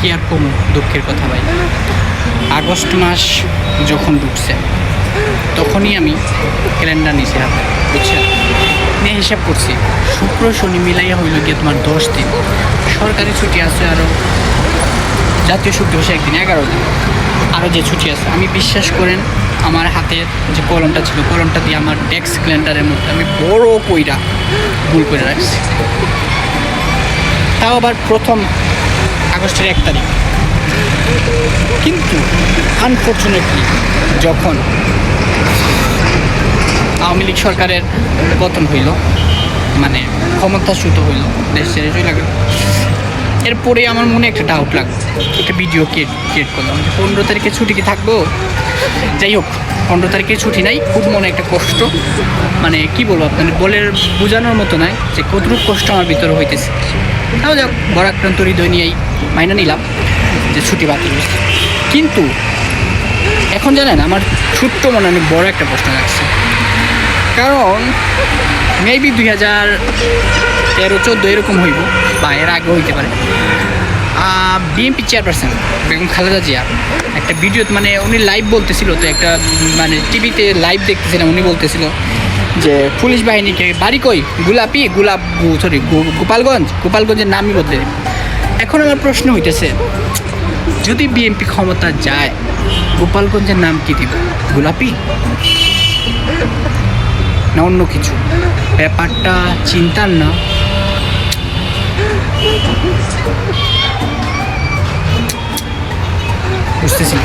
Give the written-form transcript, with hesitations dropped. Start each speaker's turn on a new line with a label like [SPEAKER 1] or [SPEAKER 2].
[SPEAKER 1] কি আর কম দুঃখের কথা ভাই। আগস্ট মাস যখন ঢুকছে তখনই আমি ক্যালেন্ডার নিচে হাতে, বুঝছেন, নিয়ে হিসাব করছি শুক্র শনি মিলাইয়া হইল গিয়ে তোমার 10 দিন, সরকারি ছুটি আছে আরও, জাতীয় শোক দিবসে একদিন, 11 দিন, আরও যে ছুটি আছে। আমি বিশ্বাস করেন আমার হাতের যে কলমটা ছিল, কলমটা দিয়ে আমার ডেস্ক ক্যালেন্ডারের মধ্যে আমি বড় কইরা ভুল করে রাখছি। তাও আবার প্রথম আগস্টের 1 তারিখ। কিন্তু আনফর্চুনেটলি যখন আওয়ামী লীগ সরকারের পতন হইল, মানে ক্ষমতাচ্যুত হইল, দেশ ছেড়ে চলে গেল, এরপরে আমার মনে একটা ডাউট লাগলো, একটা ভিডিও ক্রিয়েট করলাম যে 15 তারিখে ছুটি কি থাকবো। যাই হোক, 15 তারিখে ছুটি নাই, খুব মনে একটা কষ্ট, মানে কি বলবো আপনাদের বলে বোঝানোর মতো নয় যে কতটুকু কষ্ট আমার ভিতরে হইতেছে। তাও যাক, বরাক্রান্ত হৃদয় নিয়েই মাইনা নিলাম যে ছুটি বাতিল হয়েছে। কিন্তু এখন জানেন আমার ছোট্ট মনে অনেক বড় একটা প্রশ্ন লাগছে, কারণ মেবি 2013-14 এরকম হইব বা এর আগে হইতে পারে, বিএনপি চেয়ারপারসন বেগম খালেদা জিয়া একটা ভিডিও, মানে উনি লাইভ বলতেছিল, তো একটা মানে টিভিতে লাইভ দেখতেছিলাম, উনি বলতেছিল যে পুলিশ বাহিনীকে বাড়ি কই গোপালগঞ্জের নামই বদলে। এখন আমার প্রশ্ন হইতেছে, যদি বিএনপি ক্ষমতা যায় গোপালগঞ্জের নাম কি দিব, গোলাপি না অন্য কিছু? ব্যাপারটা চিন্তার না? বুঝতেছি।